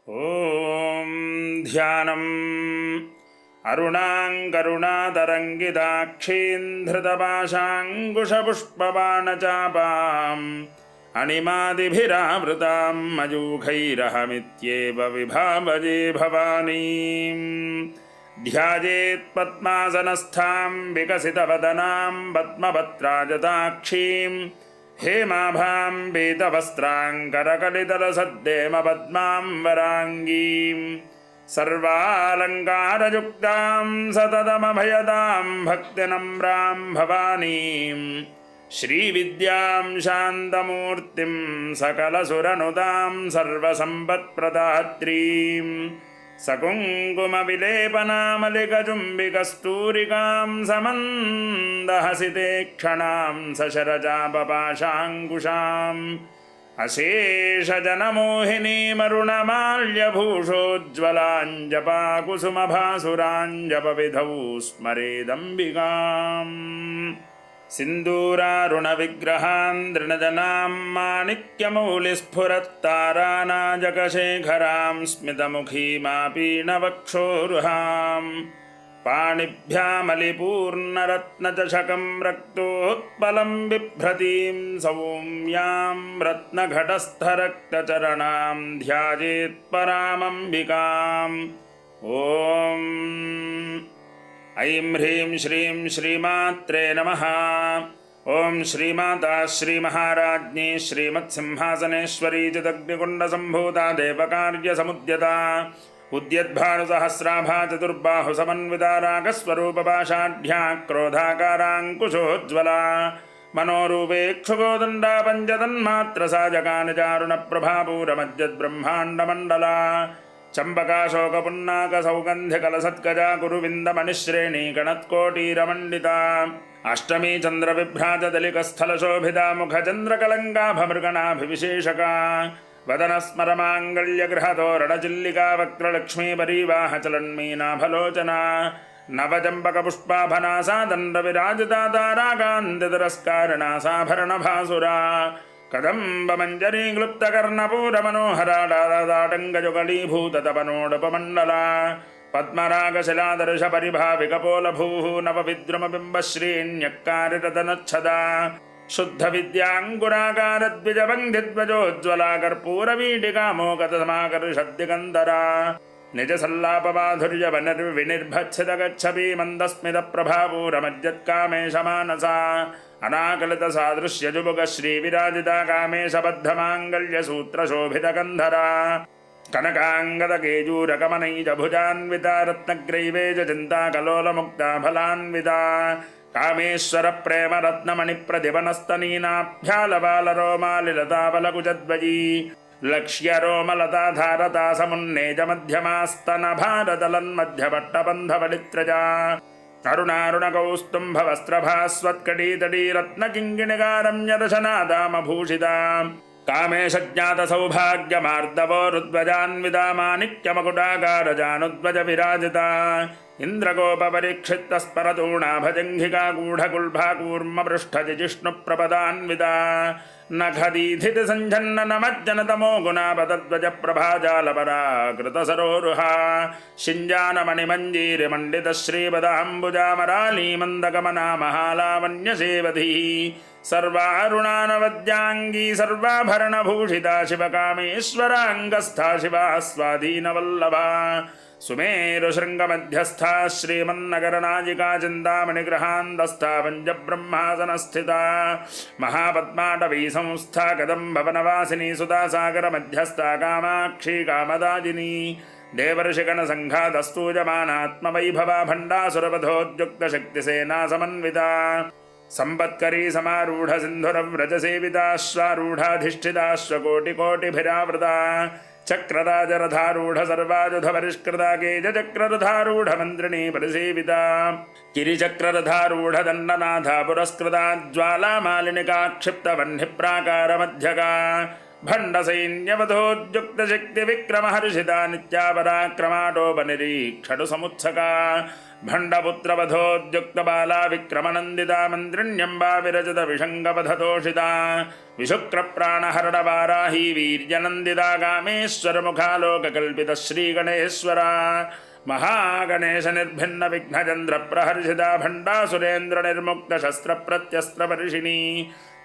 ॐ ध्यानम् अरुणाङ्करुणातरङ्गिताक्षीन्धृतपाशाङ्कुशपुष्पबाणचापाम् अणिमादिभिरावृतां मयूखैरहमित्येव विभावजे भवानीं ध्यायेत् पद्मासनस्थां विकसितवदनां पद्मपत्राजताक्षीं हेमाभां पीतवस्त्राङ्करकलितलसद्देमपद्मां वराङ्गीं सर्वालङ्कारयुक्तां सततमभयदां भक्तिनम्रां भवानीं श्रीविद्यां शान्तमूर्तिं सकलसुरनुतां सर्वसम्पत्प्रदात्रीं सकुङ्कुमविलेपनामलिकचुम्बिकस्तूरिकां समन्दहसिते क्षणां सशरजापपाशाङ्कुशाम् अशेषजनमोहिनीमरुणमाल्यभूषोज्ज्वलाञ्जपाकुसुमभासुराञ्जपविधौ स्मरेदम्बिकाम् सिन्दूरारुणविग्रहान् दृणजनां माणिक्यमौलिस्फुरत्तारानाजकशेखरां स्मितमुखीमापीनवक्षोरुहाम् पाणिभ्यामलिपूर्णरत्नचषकं रक्तोत्पलं बिभ्रतीं सौम्यां रत्नघटस्थरक्तचरणां ध्यायेत्परामम्बिकाम् ॐ ऐं ह्रीं श्रीं श्रीमात्रे नमः। ॐ श्रीमाता श्रीमहाराज्ञी श्रीमत्सिंहासनेश्वरी चिदग्निकुण्डसम्भूता देवकार्यसमुद्यता उद्यद्भानुसहस्राभा चतुर्बाहु समन्विता रागस्वरूपपाशाढ्या क्रोधाकाराङ्कुशोज्ज्वला मनोरूपेक्षुकोदण्डा पञ्चतन्मात्रसाजकानिचारुणप्रभापूरमज्जद्ब्रह्माण्डमण्डला चम्पकाशोकपुन्नाकसौगन्ध्यकलसत्कजा कुरुविन्दमणिश्रेणीगणत्कोटीरमण्डिता अष्टमी चन्द्रविभ्राजदलिकस्थलशोभिता मुखचन्द्रकलङ्काभमृगणाभिविशेषका वदनस्मरमाङ्गल्यगृहतोरणचिल्लिका वक्त्रलक्ष्मीपरीवाहचलन्मीनाभलोचना नवचम्पकपुष्पाभनासा दण्डविराजिता ताराकान्तितिरस्कारिणासाभरणभासुरा कदम्बमञ्जरी क्लुप्तकर्णपूरमनोहराडादाटङ्गजुगलीभूततपनोडपमण्डला पद्मरागशिलादर्शपरिभाविकपोलभूः नवविद्रुमबिम्बश्रीण्यक्कारितनच्छदा शुद्धविद्याङ्कुराकारद्विजपङ्क्तिध्वजोज्ज्वला कर्पूरवीटिकामोकतसमाकर्षद्दिगन्धरा निजसल्लापमाधुर्यवनिर्विनिर्भत्सितगच्छति मन्दस्मितप्रभापूरमज्जत्कामेशमानसा अनाकलितसादृश्यजुबुगश्रीविराजिता कामेशबद्धमाङ्गल्यसूत्रशोभितकन्धरा कनकाङ्गदकेयूरकमनैजभुजान्विता रत्नग्रैवेजचिन्ताकलोलमुक्ता फलान्विता कामेश्वरप्रेमरत्नमणिप्रतिपनस्तनीनाभ्यालबालरोमालिलताबलकुजद्वयी लक्ष्यरोमलता धारता समुन्नेजमध्यमास्तनभारतलन्मध्यपट्टबन्धवलित्रजा अरुणारुणकौस्तुम्भवस्त्रभास्वत्कटीतटी रत्नकिङ्किणिकारम्यदशनादामभूषिता कामेशज्ञातसौभाग्यमार्दवोरुद्वजान्विता माणिक्यमकुटाकारजानुद्वज विराजिता इन्द्रगोपपरीक्षितस्परतूणाभजङ्घिका गूढकुल्भाकूर्मपृष्ठजिष्णुप्रपदान्विता नखदीधितसञ्झन्ननमज्जनतमो गुणापतद्वजप्रभाजालपराकृतसरोरुहा शिञ्जानमणिमञ्जीरिमण्डितश्रीपदाम्बुजामरालीमन्दगमना महालावण्यसेवधी सर्वारुणानवद्याङ्गी सर्वाभरणभूषिता शिवकामेश्वराङ्गस्था शिवा स्वाधीनवल्लभा सुमेरुशृङ्गमध्यस्था श्रीमन्नगरनायिका चिन्तामणिगृहान्दस्था पञ्चब्रह्मासनस्थिता महापद्माटवी संस्था कदम्बवनवासिनी सुता सागरमध्यस्था कामाक्षी कामदाजिनी देवर्षिगणसङ्घातस्तूयमानात्मवैभवा भण्डासुरवधोद्युक्तशक्तिसेना समन्विता संपत्करी समारूढ़ सिन्धुरव्रजसेविताश्वारूढ़ाधिष्ठिताश्वकोटिकोटिभिरावृता चक्रराजरथारूढ़ सर्वायुधपरिष्कृता केजचक्ररथारूढ़ मन्त्रिणी परिसेविता किरिचक्ररथारूढ़ दण्डनाथा पुरस्कृता ज्वालामालिनिका क्षिप्तवह्निप्राकारमध्यका भण्डसैन्यवधोद्युक्तशक्तिविक्रमहर्षिता नित्यापराक्रमाटोपनिरीक्षणु समुत्सका भण्डपुत्रवधोद्युक्तबाला विक्रमनन्दिता मन्त्रिण्यम्बा विरचित विषङ्गपथतोषिता विशुक्रप्राणहरणवाराही वीर्यनन्दिता कामेश्वरमुखालोककल्पित श्रीगणेश्वरा महागणेश निर्भिन्न विघ्नचन्द्र प्रहर्षिता भण्डासुरेन्द्र निर्मुक्त शस्त्र प्रत्यस्त्र वर्षिणी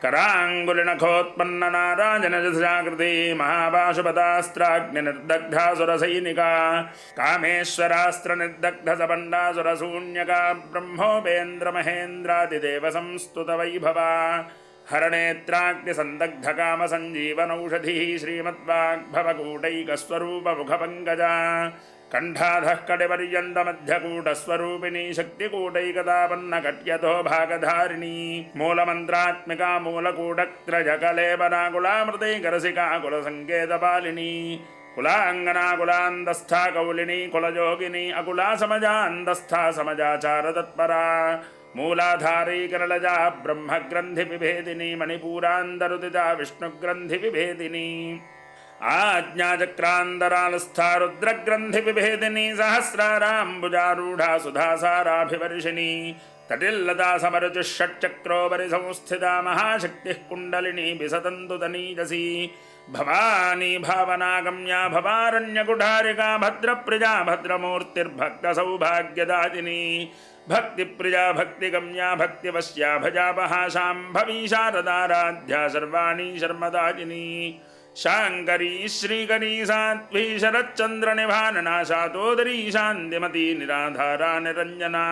कराङ्गुलिनखोत्पन्न नाराजनजाकृति महापाशुपतास्त्राग्निर्दग्धासुरसैनिका कामेश्वरास्त्र निर्दग्ध सपण्डासुरशून्यका ब्रह्मोपेन्द्र महेन्द्रादिदेव संस्तुत वैभवा हरनेत्राग्निसन्दग्ध काम सञ्जीवनौषधिः श्रीमद्वाग्भवकूटैकस्वरूपमुखपङ्कजा कंठाधः कटिपर्यन्तमध्यकूटस्वरूपिणी शक्तिकूटैकतापन्नकट्यतो भागधारिणी मूलमन्त्रात्मिका मूलकूटत्रजकलेपनाकुलामृतैकरसिका कुलसङ्केतपालिनी कुलाङ्गना कुलान्दस्था कौलिनी कुलयोगिनी अकुला समजान्दस्था समजाचारतत्परा मूलाधारैकरलजा ब्रह्मग्रन्थिविभेदिनी मणिपूरान्दरुदिता विष्णुग्रन्थिविभेदिनी आज्ञाचक्रान्दरालस्था रुद्रग्रन्थिविभेदिनी सहस्राराम्बुजारूढा सुधासाराभिवर्षिणी तटिल्लता समरुचिः षट्चक्रोपरिसंस्थिता महाशक्तिः कुण्डलिनी विसतन्तु तनीजसी भवानी भावनागम्या भवारण्यकुठारिका भद्रप्रिया भद्रमूर्तिर्भक्तसौभाग्यदायिनी भक्तिप्रिया भक्तिगम्या भक्तिवश्या भजापहा शाम्भवी शारदाराध्या सर्वाणी शर्मदायिनी शाङ्करी श्रीकरी साध्वी शरच्चन्द्रनिभानना शातोदरी शान्तिमती निराधारा निरञ्जना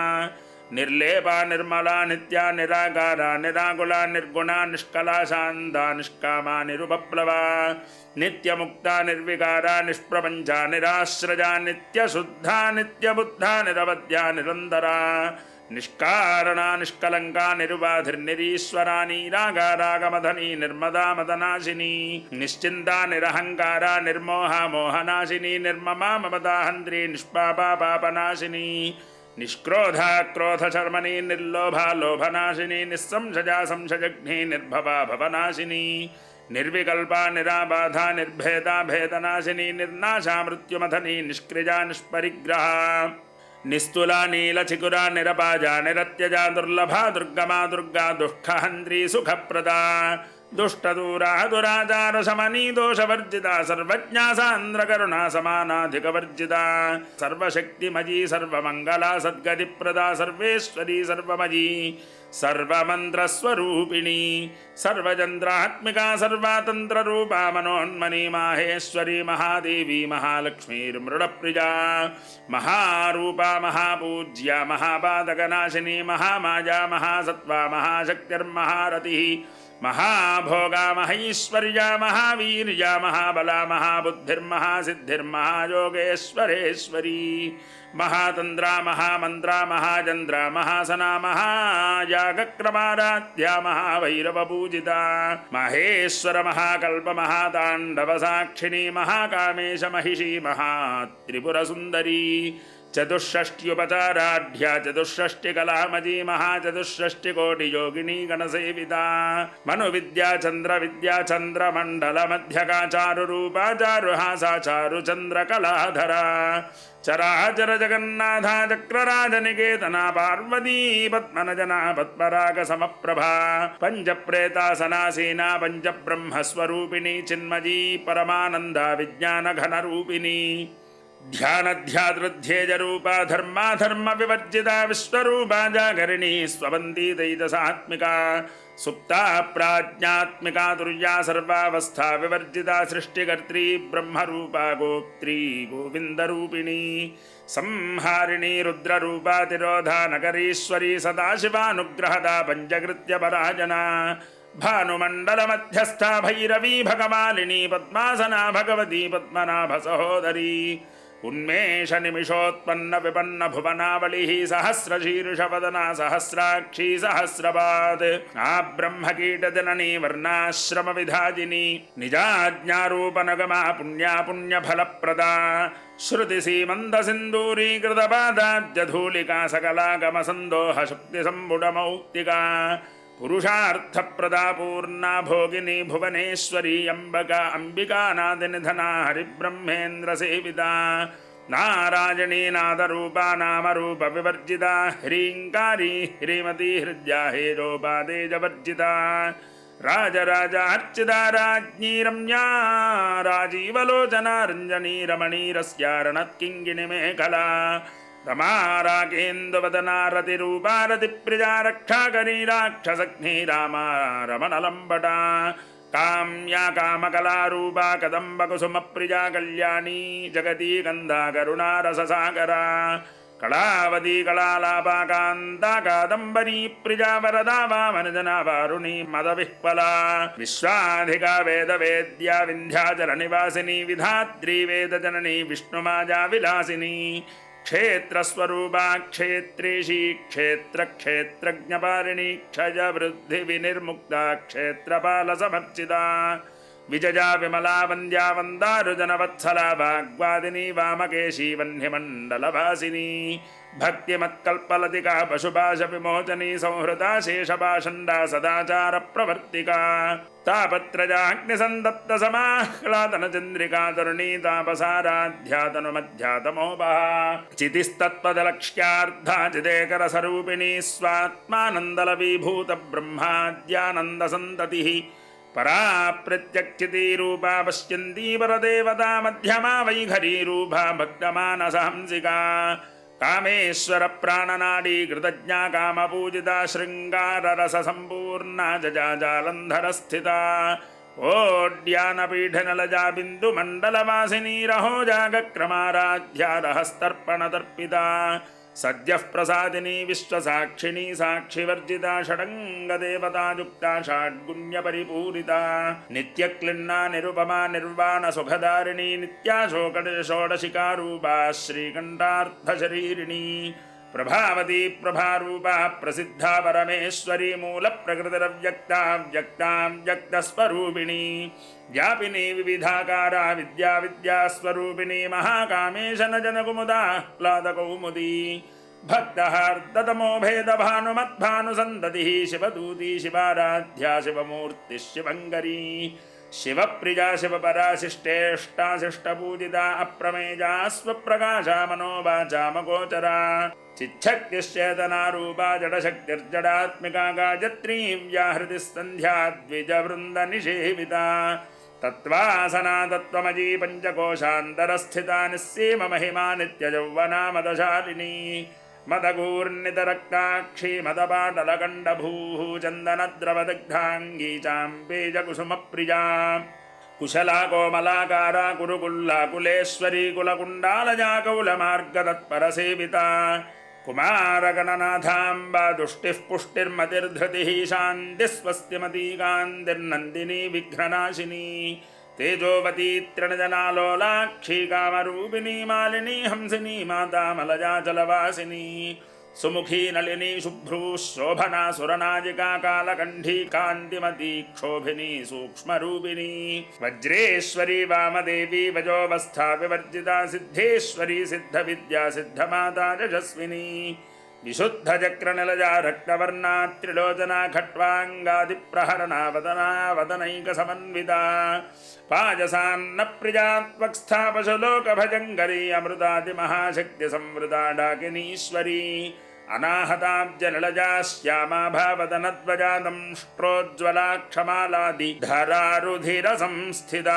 निर्लेपा निर्मला नित्या निराकारा निराकुला निर्गुणा निष्कला शान्ता निष्कामा निरुपप्लवा नित्यमुक्ता निर्विकारा निष्प्रपञ्चा निराश्रया नित्यशुद्धा नित्यबुद्धा निरवध्या निरन्तरा निष्कारणा निष्कलंका निरुबाधिर्निरीश्वरा निरागारागमधनी निर्मदा मदनाशिनी निश्चिन्ता निरहंकारा निर्मोहा मोहनाशिनी निर्ममा ममता हन्त्री निष्पापा पापनाशिनी निष्क्रोधा क्रोधशर्मणी निर्लोभा लोभनाशिनी निस्संशया संशयग्नि निर्भवा भवनाशिनी निर्विकल्पा निराबाधा निर्भेदा भेदनाशिनी निर्नाशा मृत्युमथनी निष्क्रिया निष्परिग्रहा निस्तुला नीलचिकुरा निरपाजा निरत्यजा दुर्लभा दुर्गमा दुर्गा दुःखहन्त्री सुखप्रदा दुष्टदूरा दुराचार शमनी दोषवर्जिता सर्वज्ञा सान्द्रकरुणा समानाधिकवर्जिता सर्वशक्तिमयी सर्वमङ्गला सद्गतिप्रदा सर्वेश्वरी सर्वमयी सर्वमन्त्रस्वरूपिणी सर्वजन्त्रात्मिका सर्वातन्त्ररूपा मनोन्मनी माहेश्वरी महादेवी महालक्ष्मीर्मृडप्रिया महारूपा महापूज्या महापादकनाशिनी महामाया महासत्त्वा महाशक्तिर्महारतिः महाभोगा महैश्वर्या महावीर्या महाबला महाबुद्धिर्महासिद्धिर्महायोगेश्वरेश्वरी महातंद्रा महामंत्रा महाचंद्रा महासना महायागक्रमाराध्या महाभैरवपूजिता महेश्वर महाकल्प महातांडव साक्षिणी महाकामेश महिषी महात्रिपुरसुंदरी चतुष्षष्ट्युपचाराढ्या चतुष्षष्टिकलामजी महाचतुष्षष्टिकोटियोगिनी गणसेविता मनुविद्या चन्द्रविद्या चन्द्रमण्डलमध्यका चारुरूपा चारुहासा चारुचन्द्रकलाधरा चराचर जगन्नाथा चक्रराजनिकेतना पार्वती पद्मनजना पद्मरागसमप्रभा पञ्चप्रेतासनासीना पञ्चब्रह्मस्वरूपिणी चिन्मयी परमानन्दा विज्ञानघनरूपिणी ध्यानध्यातृध्येजरूपा धर्माधर्म विवर्जिता विश्वरूपा जागरिणी स्वबन्दी दैतसात्मिका सुप्ता प्राज्ञात्मिका तुर्या सर्वावस्था विवर्जिता सृष्टिकर्त्री ब्रह्मरूपा गोप्त्री गोविन्दरूपिणी संहारिणी रुद्ररूपा तिरोधा नगरीश्वरी सदाशिवानुग्रहदा पञ्चकृत्य पराजना भानुमण्डलमध्यस्था भैरवी भगमालिनी पद्मासना भगवती पद्मनाभ सहोदरी उन्मेष निमिषोत्पन्न विपन्न भुवनावलिः सहस्रशीर्षवदना सहस्राक्षी सहस्रपाद आब्रह्मकीटजननी वर्णाश्रम विधाजिनी निजाज्ञारूपनगमा पुण्या पुण्यफलप्रदा श्रुतिसीमन्द सिन्दूरीकृतपादाब्जधूलिका सकलागमसन्दोह शक्तिसम्बुडमौक्तिका पुरुषार्थप्रदा पूर्णा भोगिनी भुवनेश्वरी अम्बिका अम्बिकानादिनिधना हरिब्रह्मेन्द्र सेविता नारायणी नादरूपा नामरूप विवर्जिता ह्रीङ्कारी ह्रीमती हृद्या हेजोपादेजवर्जिता राजराजार्चिता राज्ञी रम्या राजीवलोचना रञ्जनी रमणीरस्यारणत्किङ्गिणी मेखला रमा राकेन्दुवदना रतिरूपा रतिप्रिया रक्षाकरी राक्षसग्नी रामा रमणलम्बटा काम्या कामकलारूपा कदम्बकुसुमप्रिया कल्याणी जगती गन्धा करुणा रससागरा कलावती कलालापा कान्ता कादम्बरी प्रिया वरदा वामनजना वारुणी मदविह्वला विश्वाधिका वेदवेद्या विन्ध्याचलनिवासिनी विधात्री वेदजननी विष्णुमाया विलासिनी क्षेत्रस्वरूपा क्षेत्रेशी क्षेत्रक्षेत्रज्ञपारिणी क्षयवृद्धिविनिर्मुक्ता क्षेत्रपालसमर्चिता विजया विमला वन्द्या वन्दारुजनवत्सला वाग्वादिनी वामकेशी वह्निमण्डलवासिनी भक्तिमत्कल्पलतिका पशुपाशविमोचनी संहृता शेषपाषण्डा सदाचारप्रवर्तिका तापत्रयाग्निसन्दप्तसमाह्लादनचन्द्रिका तरुणी तापसाराध्यातनुमध्यातमोपहा चितिस्तत्पदलक्ष्यार्धा चिदेकरसरूपिणी स्वात्मानन्दलवीभूतब्रह्माद्यानन्दसन्ततिः परा प्रत्यक्षितीरूपा पश्यन्ती परदेवता मध्यमा वैखरीरूपा भक्तमानसहंसिका कामेश्वर प्राणनाडी कृतज्ञा कामपूजिता शृङ्गाररससम्पूर्णा जजाजालन्धरस्थिता ओड्यानपीठनलजा बिन्दुमण्डलवासिनी रहोजागक्रमाराध्या रहस्तर्पणतर्पिता सद्यः प्रसादिनी विश्वसाक्षिणी साक्षिवर्जिता षडङ्गदेवतायुक्ता षड्गुण्यपरिपूरिता नित्यक्लिन्ना निरुपमा निर्वाणसुखदारिणी नित्या षोडशिकारूपा श्रीकण्ठार्थशरीरिणी प्रभावती प्रभारूपा प्रसिद्धा परमेश्वरी मूलप्रकृतिरव्यक्ता व्यक्तां व्यक्तस्वरूपिणी व्यापिनी विविधाकारा विद्या विद्यास्वरूपिणी महाकामेशनजनकुमुदा आह्लादकौमुदी भक्तहार्दतमो भेदभानुमद्भानुसन्ततिः शिवदूती शिवाराध्या शिवमूर्तिः शिवङ्करी शिवप्रिया शिवपरा शिष्टेष्टा शिष्टपूजिता अप्रमेया स्वप्रकाशा मनोवाचामगोचरा चिच्छक्तिश्चेतनारूपा जडशक्तिर्जडात्मिका गायत्री व्याहृतिः सन्ध्या द्विजवृन्दनिषेविता तत्त्वासना तत्त्वमजी पञ्चकोशान्तरस्थिता निस्सीम महिमा नित्ययौवना मदशालिनी मदगूर्णितरक्ताक्षी मदपाटलकण्डभूः चन्दनद्रवदग्धाङ्गी चाम्बेजकुसुमप्रिया कुशला कोमलाकारा कुरुकुल्ला कुलेश्वरी कुलकुण्डालजा कौलमार्गतत्परसेविता कुमारगणनाथाम्बा दुष्टिः पुष्टिर्मतिर्धृतिः शान्तिस्वस्तिमती कान्तिर्नन्दिनी विघ्ननाशिनी तेजोवती तृणजनालोलाक्षी कामरूपिणी मालिनी हंसिनी माता मलजाचलवासिनी सुमुखी नलिनी शुभ्रू शोभना सुरनाजिका कालकण्ठी कान्तिमती क्षोभिनी सूक्ष्मरूपिणी वज्रेश्वरी वामदेवी वजोवस्था विवर्जिता सिद्धेश्वरी सिद्धविद्या सिद्धमाता यशस्विनी विशुद्धचक्रनिलजा रक्तवर्णा त्रिलोचना खट्वाङ्गादिप्रहरणा वदना वदनैकसमन्विता पायसान्नप्रिया त्वक्स्था पशुलोकभजङ्करी अमृतादिमहाशक्तिसंवृता डाकिनीश्वरी अनाहताब्जनिलजा श्यामा भावदनध्वजा दंष्ट्रोज्ज्वला क्षमालादिधरारुधिरसंस्थिता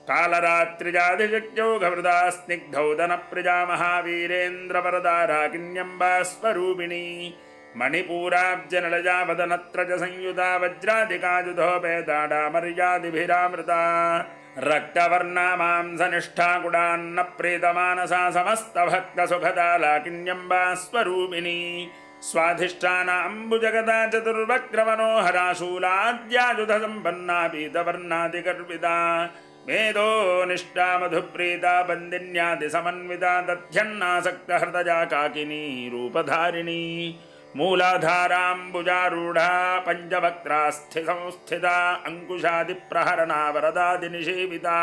कालरात्रिजाधिशक्त्यौघवृता स्निग्धौदनप्रिया महावीरेन्द्रवरदा राकिन्यम्बा स्वरूपिणी मणिपूराब्जनिलजा वदनत्रजसंयुता वज्राधिकायुधोपेताडामर्यादिभिरामृता रक्तवर्णा मांसनिष्ठा कुडान्न प्रेतमानसा समस्तभक्तसुखदा लाकिन्यम्बा स्वरूपिणी स्वाधिष्ठानाम्बुजगदा चतुर्वक्रमनोहरा शूलाद्यायुधसम्पन्ना पीतवर्णादिगर्विता मेधो निष्ठा मधुप्रीता बन्दिन्यादिसमन्विता दध्यन्नासक्तहृदया काकिनी रूपधारिणी मूलाधाराम्बुजारूढा पञ्चवक्त्रास्थिसंस्थिता अङ्कुशादिप्रहरणा वरदादिनिषेविता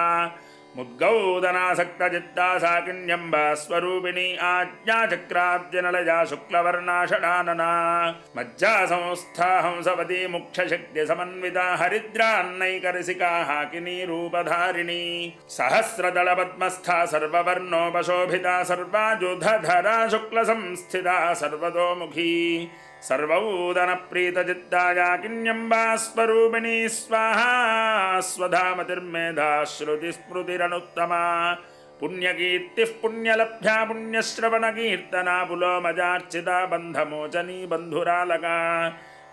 मुद्गौदनासक्तचित्ता साकिन्यम्बा स्वरूपिणी आज्ञाचक्राब्जनलजा शुक्लवर्णा षडानना मज्जा संस्था हंसवती मुख्यशक्तिसमन्विता हरिद्रान्नैकरसिका हाकिनी रूपधारिणी सहस्रदलपद्मस्था सर्ववर्णोपशोभिता सर्वायुधधरा शुक्लसंस्थिता सर्वतोमुखी सर्वौदनप्रीतचित्ता याकिन्यम्बा स्वरूपिणी स्वाहा स्वधामतिर्मेधा श्रुतिस्मृतिरनुत्तमा पुण्यकीर्तिः पुण्यलभ्या पुण्यश्रवणकीर्तना पुलोमजार्चिता बन्धमोचनी बन्धुरालका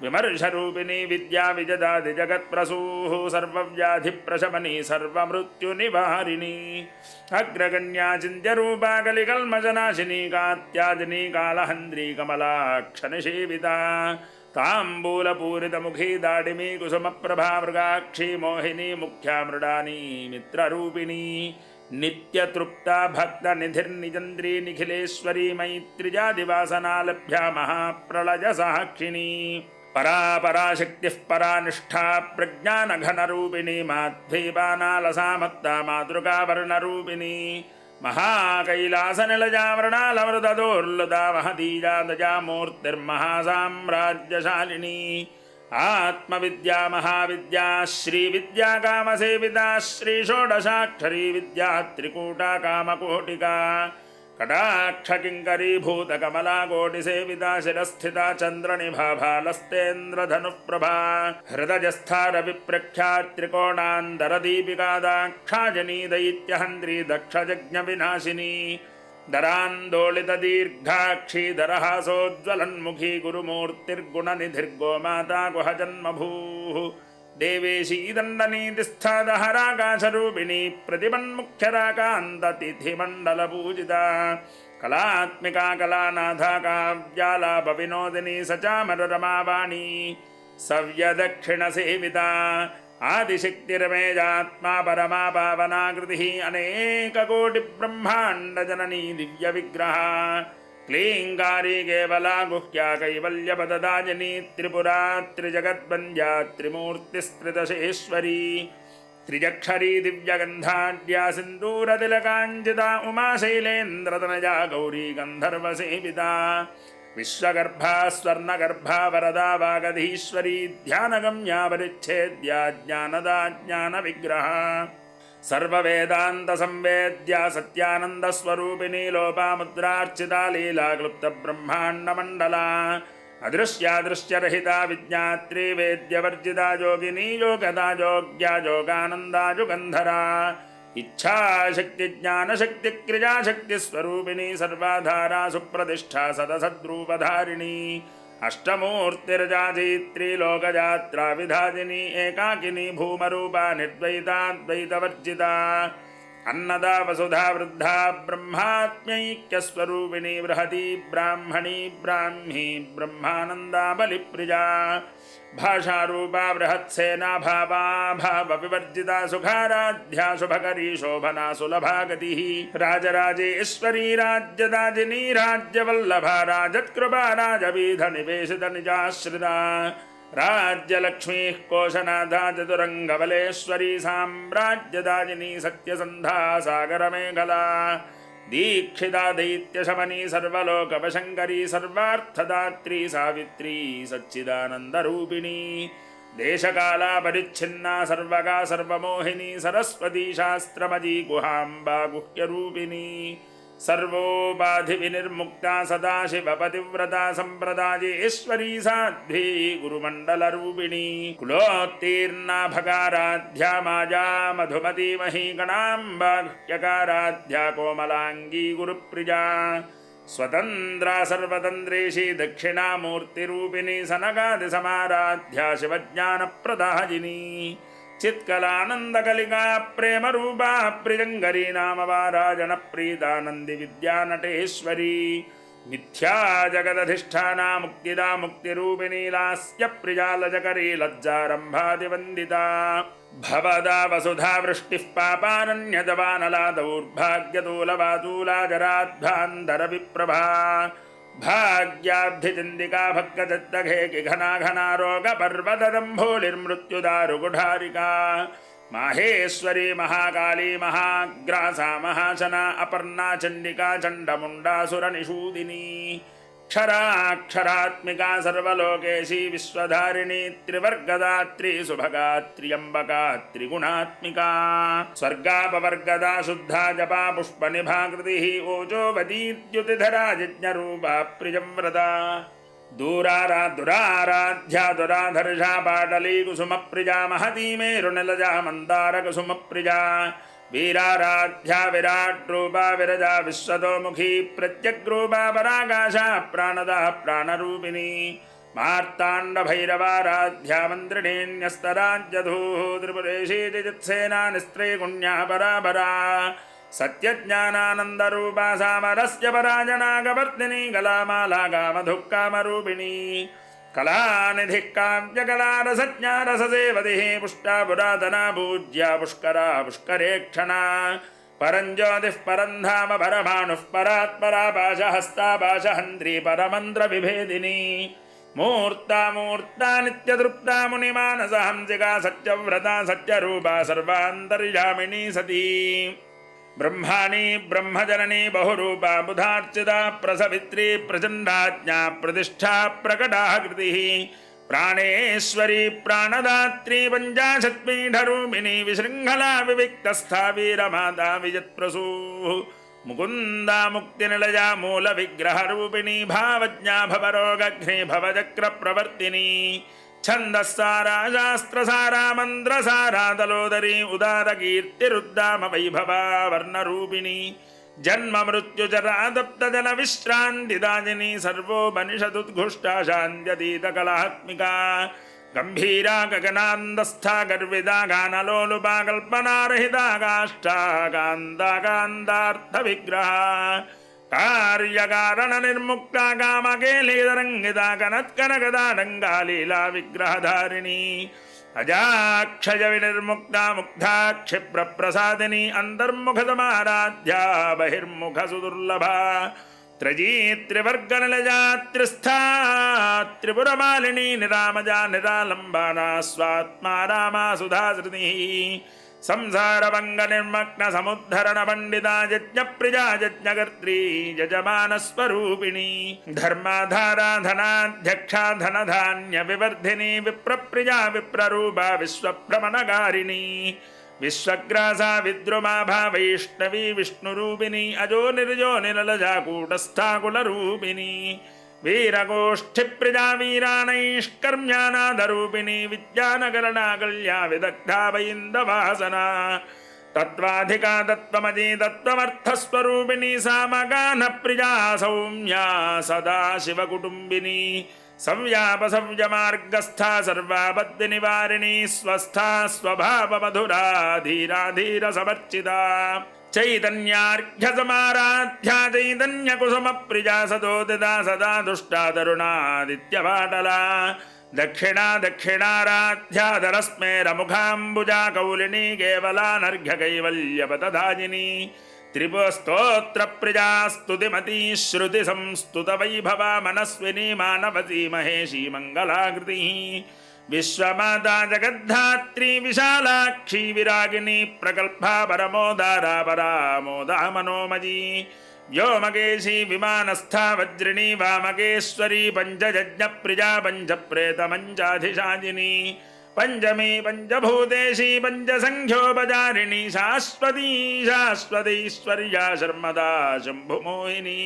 विमर्शरूपिणी विद्या विजदाति जगत्प्रसूः सर्वव्याधिप्रशमनी सर्वमृत्युनिवारिणी अग्रगण्या चिन्त्यरूपा कलिकल्मषनाशिनी कात्याजिनी कालहन्द्री कमलाक्षनिषेविता ताम्बूलपूरितमुखी दाडिमी कुसुमप्रभा मृगाक्षी मोहिनी मुख्या मृडानी मित्ररूपिणी नित्यतृप्ता भक्तनिधिर्निजन्द्री निखिलेश्वरी मैत्रिजादिवासना लभ्या महाप्रलयसाक्षिणी पराशक्तिः परानिष्ठा प्रज्ञानघनरूपिणी माध्वीपानालसामत्ता मातृकावर्णरूपिणी महाकैलासनिलजावृणालमृतदोर्लुता महदीजातजा मूर्तिर्महासाम्राज्यशालिनी आत्मविद्या महाविद्या श्रीविद्या कामसेविता श्रीषोडशाक्षरी विद्या त्रिकूटा कामकोटिका कटाक्षकिङ्करीभूतकमला कोटिसेविता शिरस्थिता चन्द्रनिभा भालस्तेन्द्रधनुप्रभा हृदयस्था रविप्रख्या त्रिकोणान्तरदीपिका दाक्षायनी दैत्यहन्त्री दक्षयज्ञविनाशिनी दरान्दोलितदीर्घाक्षी दरहासोज्ज्वलन्मुखी गुरुमूर्तिर्गुणनिधिर्गोमाता गुहजन्मभूः देवेशी दण्डनीतिस्थादहराकाशरूपिणी प्रतिमन्मुख्यराकान्ततिथिमण्डलपूजिता कलात्मिका कलानाथा काव्यालापविनोदिनी सचामररमावाणी सव्यदक्षिणसेविता आदिशक्तिरमेजात्मा परमा पावनाकृतिः अनेककोटिब्रह्माण्डजननी दिव्यविग्रहा क्लीङ्कारी केवला गुह्या कैवल्यपददायिनी त्रिपुरा त्रिजगद्वन्द्या त्रिमूर्तिस्त्रिदशेश्वरी त्रिजक्षरी दिव्यगन्धाढ्या सिन्दूरतिलकाञ्चिता उमाशैलेन्द्रतनया गौरी गन्धर्वसेविता विश्वगर्भा स्वर्णगर्भा वरदा वागधीश्वरी ध्यानगम्या परिच्छेद्या ज्ञानदा ज्ञानविग्रहा सर्ववेदान्तसंवेद्या सत्यानन्दस्वरूपिणी लोपामुद्रार्चिता लीला क्लुप्तब्रह्माण्डमण्डला अदृश्यादृश्यरहिता विज्ञात्री वेद्यवर्जिता योगिनी योगदा योग्या योगानन्दा युगन्धरा इच्छाशक्तिज्ञानशक्तिक्रियाशक्तिस्वरूपिणी सर्वाधारा सुप्रतिष्ठा सदसद्रूपधारिणी अष्टमूर्तिर्जाधीत्री लोकयात्रा विधादिनी एकाकिनी भूमरूपा निर्द्वैताद्वैतवर्जिता अन्नदा वसुधा वृद्धा ब्रह्मात्म्यैक्यस्वरूपिणी बृहती ब्राह्मणी ब्राह्मी ब्रह्मानन्दा बलिप्रिया भाषारूपा बृहत्सेना भावा भावविवर्जिता सुखाराध्या शुभकरी शोभना सुलभा गतिः राजराजेश्वरी राज्यदाजिनी राज्यवल्लभा राजत्कृपा राजवीधनिवेशितनिजाश्रिता राज्यलक्ष्मीः कोशनाथा चतुरङ्गबलेश्वरी साम्राज्यदाजिनी सत्यसन्धा सागरमेखला दीक्षिता दैत्यशमनी सर्वलोकवशङ्करी सर्वार्थदात्री सावित्री सच्चिदानन्दरूपिणी देशकाला परिच्छिन्ना सर्वगा सर्वमोहिनी सरस्वती शास्त्रमजी गुहाम्बा गुह्यरूपिणी सर्वोपाधिविनिर्मुक्ता सदाशिवपतिव्रता सम्प्रदायेश्वरी साध्वी गुरुमण्डलरूपिणी कुलोत्तीर्णा भगाराध्या माया मधुमती महीगणाम्बा गुह्यकाराध्या कोमलाङ्गी गुरुप्रिया स्वतन्त्रा सर्वतन्त्रेशी दक्षिणामूर्तिरूपिणी सनकादिसमाराध्या शिवज्ञानप्रदायिनी चित्कलानन्दकलिका प्रेमरूपा प्रियङ्करी नाम वाराजनप्रीतानन्दि विद्यानटेश्वरी मिथ्या जगदधिष्ठाना मुक्तिदा मुक्तिरूपिणी लास्यप्रिया लजकरी लज्जारम्भादिवन्दिता भवदा वसुधा वृष्टिः पापारण्यदवानला दौर्भाग्यतूलवातूला जराध्वान्तरविप्रभा भाग्याब्धिचिन्दिका भक्तचित्तघे घना घना रोगपर्वतदम्भोलिर्मृत्युदारुकुठारिका माहेश्वरी महाकाली महाग्रासा महाशना अपर्णा चंडिका चंडमुंडासुरनिषूदिनी क्षराक्षरात्मिका सर्वलोकेशी विश्वधारिणी त्रिवर्गदात्री सुभगा त्र्यंबका त्रिगुणात्मिका स्वर्गापवर्गदा शुद्धा जपा पुष्पनिभाकृतिः ओजोवदीद्युतिधरा यज्ञरूपा प्रियंव्रता दुराराध्या दुराधर्षा पाटली कुसुमप्रिया महती मेरुनिलजा मन्दारकुसुमप्रिया वीराराध्या विराट्रूपा विरजा विश्वतोमुखी प्रत्यग्रूपा पराकाशा प्राणदा प्राणरूपिणी मार्ताण्डभैरवाराध्या मन्त्रिणीन्यस्तराज्यधूः त्रिपुरेशी जयत्सेना निस्त्रैगुण्या परापरा सत्यज्ञानानन्दरूपा सामरस्य पराजनागवर्तिनी कलामाला कामधुक्कामरूपिणी कलानिधिः काव्यकलारसज्ञारससेवतिः पुष्टा पुरातना पूज्या पुष्करा पुष्करेक्षणा परञ्ज्योतिः परन्धाम परमाणुः परात्परा पाशहस्ता पाशहन्त्री परमन्त्रविभेदिनी मूर्ता मूर्ता नित्यतृप्ता मुनिमानसहंसिका सत्यव्रता सत्यरूपा सर्वान्तर्यामिनी सती ब्रह्माणी ब्रह्मजननी बहुरूपा बुधार्चिता प्रसवित्री प्रचण्डाज्ञा प्रतिष्ठा प्रकटाकृतिः प्राणेश्वरी प्राणदात्री पञ्चाशत्पीठरूपिणी विशृङ्खला विविक्तस्था वीरमाता विजत्प्रसूः मुकुन्दा मुक्तिनिलया मूलविग्रहरूपिणी भावज्ञा भवरोगघ्ने भवचक्रप्रवर्तिनी छन्दस्सारा शास्त्रसारा मन्त्रसारा तलोदरी उदारकीर्तिरुद्दाम वैभवा वर्णरूपिणी जन्म मृत्युजरा तप्तजलविश्रान्तिदायिनी सर्वोपनिषदुद्घुष्टा शान्त्यतीतकलात्मिका गम्भीरा गगनान्दस्था गर्विदा गानलोलुपा कल्पनारहिता काष्ठा कान्ता कान्तार्थविग्रहा कार्यकारण निर्मुक्ता कामकेलीतरङ्गिता कनत्कनकदाडङ्गा लीला विग्रहधारिणी अजाक्षय विनिर्मुक्ता मुग्धा क्षिप्रप्रसादिनी अन्तर्मुखसमाराध्या बहिर्मुख सुदुर्लभा त्रयी त्रिवर्गनिलजा त्रिस्था त्रिपुरमालिनी निरामजा निरालम्बाना स्वात्मा रामा सुधाश्रुतिः संसारभंग निर्मग्न समुद्धरण पंडिता यज्ञप्रिया यज्ञकर्त्री यजमानस्वरूपिणी धर्माधारा धनाध्यक्षा धनधान्य विवर्धिनी विप्रप्रिया विप्ररूपा विश्वभ्रमणकारिणी विश्वग्रासा विद्रुमाभा वैष्णवी विष्णुरूपिणी अजो निर्जो निललजा कूटस्था कुलरूपिणी वीरगोष्ठिप्रिया वीरानैष्कर्म्यानादरूपिणी विद्यानगरणा कल्या विदग्धा वैन्दवासना तत्त्वाधिका तत्त्वमजी तत्त्वमर्थस्वरूपिणी सामगानप्रिया सौम्या सदा शिवकुटुम्बिनी सव्यापसव्यमार्गस्था सर्वाबद्धिनिवारिणी स्वस्था स्वभावमधुरा धीरा धीरसमर्चिता चैतन्यार्घ्यसमाराध्या चैतन्यकुसुमप्रिया सदोदिता सदा दुष्टा तरुणादित्यपाटला दक्षिणा दक्षिणाराध्याधरस्मेरमुखाम्बुजा कौलिनी केवलानर्घ्यकैवल्यपतधाजिनी त्रिपुस्तोत्रप्रिया स्तुतिमती श्रुतिसंस्तुतवैभवा मनस्विनी मानवती महेशी मङ्गलाकृतिः विश्वमाता जगद्धात्री विशालाक्षी विरागिनी प्रकल्पा परमोदारा परामोदा मनोमयी व्योमकेशी विमानस्था वज्रिणी वामकेश्वरी पञ्चयज्ञप्रिया पञ्चप्रेतमञ्चाधिशाजिनी पंचमी पंचभूतेशी पंचसंख्योपचारिणी शाश्वती शाश्वतीश्वर्या शर्मदा शंभुमोहिनी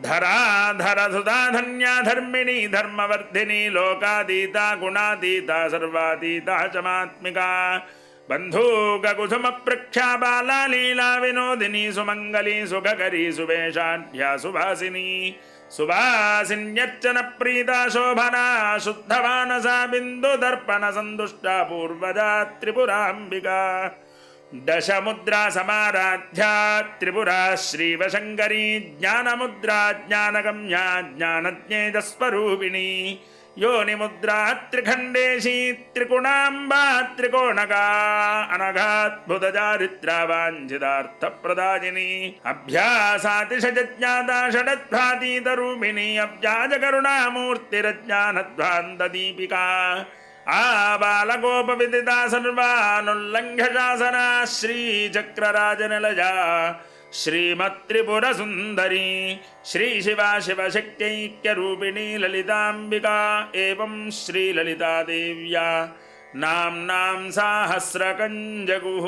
धराधर सुधा धन्या धर्मिणी धर्मवर्धिनी लोकातीता गुणातीता सर्वातीता चमात्मिका बंधूकुसुम प्रख्या बाला लीला विनोदिनी सुमंगली सुखकरी सुवेशाढ्या सुभासिनी सुभासिन्यर्चन प्रीता शोभना शुद्धमानसा बिंदु दर्पण संदुष्टा पूर्वजा त्रिपुरांबिका दशमुद्रा समाराध्या त्रिपुरा श्रीवशंकरी ज्ञानमुद्रा ज्ञानगम्या ज्ञानज्ञेयस्वरूपिणी योनिमुद्रा त्रिखंडेशी त्रिकुणांबा त्रिकोणका अनघाद्भुतचारित्रा वाञ्छितार्थप्रदायिनी अभ्यासातिशज्ञाता षडद्भातीतरूपिणी अव्याजकरुणामूर्तिरज्ञानध्वान्तदीपिका आबालगोपविदिता सर्वानुल्लङ्घ्य शासना श्रीचक्रराजनिलया श्रीमत्त्रिपुरसुन्दरी श्रीशिवा शिवशक्त्यैक्यरूपिणी ललिताम्बिका एवं श्रीललितादेव्या नाम्नां सहस्रकञ्जगुः।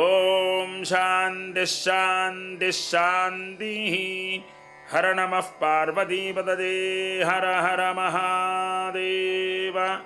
ॐ शान्तिः शान्तिः शान्तिः। हर नमः पार्वतीपतये हर हर महादेव।